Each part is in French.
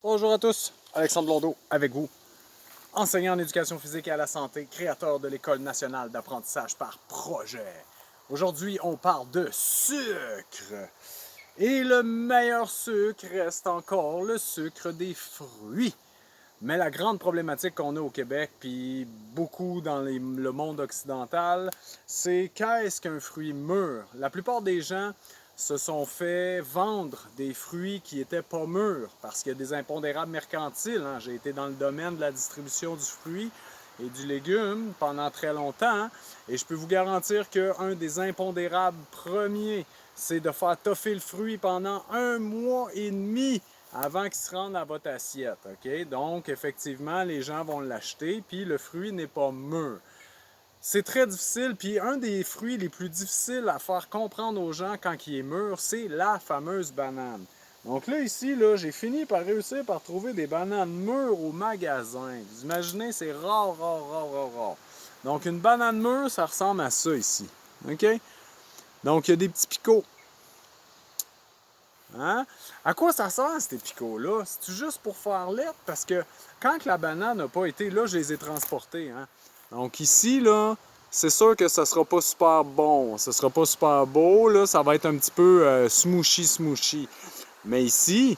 Bonjour à tous, Alexandre Blondeau avec vous, enseignant en éducation physique et à la santé, créateur de l'École nationale d'apprentissage par projet. Aujourd'hui, on parle de sucre. Et le meilleur sucre reste encore le sucre des fruits. Mais la grande problématique qu'on a au Québec, puis beaucoup dans le monde occidental, c'est qu'est-ce qu'un fruit mûr? La plupart des gens se sont fait vendre des fruits qui n'étaient pas mûrs parce qu'il y a des impondérables mercantiles. Hein. J'ai été dans le domaine de la distribution du fruit et du légume pendant très longtemps et je peux vous garantir qu'un des impondérables premiers, c'est de faire toffer le fruit pendant 1 mois et demi avant qu'il se rende à votre assiette. Okay? Donc, effectivement, les gens vont l'acheter, puis le fruit n'est pas mûr. C'est très difficile, puis un des fruits les plus difficiles à faire comprendre aux gens quand il est mûr, c'est la fameuse banane. Donc là, ici, j'ai fini par réussir par trouver des bananes mûres au magasin. Vous imaginez, c'est rare. Donc, une banane mûre, ça ressemble à ça ici. OK? Donc, il y a des petits picots. Hein? À quoi ça sert, ces picots-là? C'est juste pour faire l'être? Parce que quand la banane n'a pas été là, je les ai transportés. Hein? Donc ici, là, c'est sûr que ça sera pas super bon. Ça sera pas super beau. Là, ça va être un petit peu smooshy. Mais ici,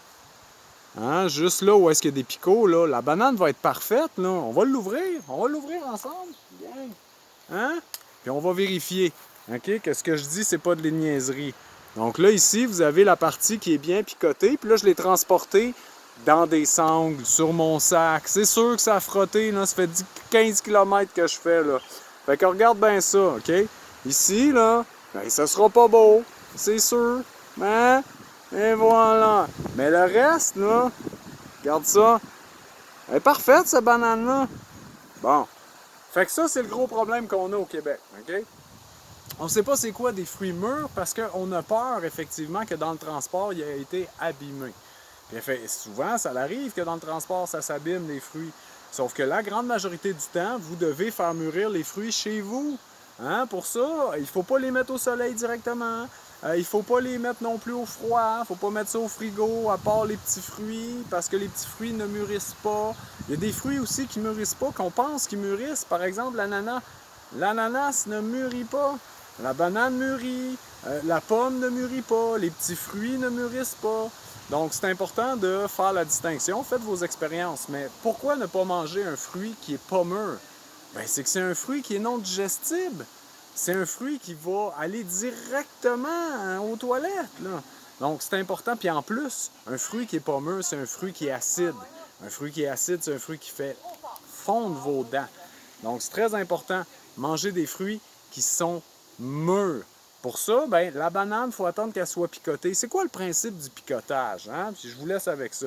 hein, juste là où est-ce qu'il y a des picots, là, la banane va être parfaite. Là. On va l'ouvrir. On va l'ouvrir ensemble. Bien. Hein? Puis on va vérifier. OK? Que ce que je dis, c'est pas de niaiserie. Donc là, ici, vous avez la partie qui est bien picotée. Puis là, je l'ai transportée dans des sangles, sur mon sac. C'est sûr que ça a frotté. Là. Ça fait 15 km que je fais. Là. Fait que regarde bien ça, OK? Ici, là, ben, ça sera pas beau. C'est sûr. Hein? Et voilà. Mais le reste, là, regarde ça. Elle est parfaite, cette banane-là. Bon. Fait que ça, c'est le gros problème qu'on a au Québec, OK? On ne sait pas c'est quoi des fruits mûrs parce qu'on a peur, effectivement, que dans le transport, il a été abîmé. Puis, souvent, ça arrive que dans le transport, ça s'abîme, les fruits. Sauf que la grande majorité du temps, vous devez faire mûrir les fruits chez vous. Hein? Pour ça, il ne faut pas les mettre au soleil directement. Il ne faut pas les mettre non plus au froid. Il ne faut pas mettre ça au frigo, à part les petits fruits, parce que les petits fruits ne mûrissent pas. Il y a des fruits aussi qui ne mûrissent pas, qu'on pense qu'ils mûrissent. Par exemple, l'ananas. L'ananas ne mûrit pas. La banane mûrit. La pomme ne mûrit pas. Les petits fruits ne mûrissent pas. Donc, c'est important de faire la distinction. Faites vos expériences. Mais pourquoi ne pas manger un fruit qui n'est pas mûr? Bien, c'est que c'est un fruit qui est non digestible. C'est un fruit qui va aller directement aux toilettes. Là. Donc, c'est important. Puis en plus, un fruit qui n'est pas mûr, c'est un fruit qui est acide. Un fruit qui est acide, c'est un fruit qui fait fondre vos dents. Donc, c'est très important. Manger des fruits qui sont mûrs. Pour ça, ben, la banane, il faut attendre qu'elle soit picotée. C'est quoi le principe du picotage? Hein? Puis je vous laisse avec ça.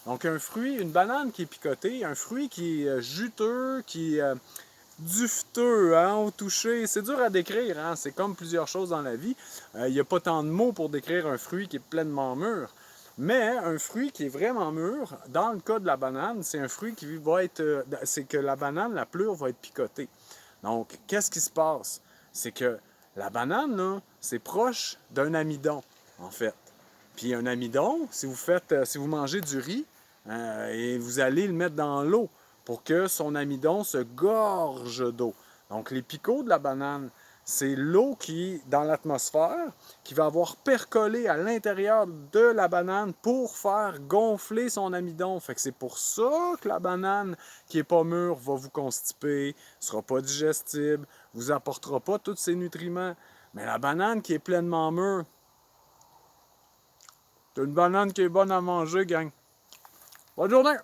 Donc, un fruit, une banane qui est picotée, un fruit qui est juteux, qui est dufteux, hein, au toucher. C'est dur à décrire, hein? C'est comme plusieurs choses dans la vie. Il n'y a pas tant de mots pour décrire un fruit qui est pleinement mûr. Mais un fruit qui est vraiment mûr, dans le cas de la banane, c'est un fruit qui va être... c'est que la banane, la pleure va être picotée. Donc, qu'est-ce qui se passe? C'est que la banane, là, c'est proche d'un amidon, en fait. Puis un amidon, si vous mangez du riz, et vous allez le mettre dans l'eau pour que son amidon se gorge d'eau. Donc les picots de la banane, c'est l'eau qui, dans l'atmosphère, qui va avoir percolé à l'intérieur de la banane pour faire gonfler son amidon. Fait que c'est pour ça que la banane qui n'est pas mûre va vous constiper, ne sera pas digestible, vous apportera pas tous ces nutriments. Mais la banane qui est pleinement mûre, c'est une banane qui est bonne à manger, gang. Bonne journée!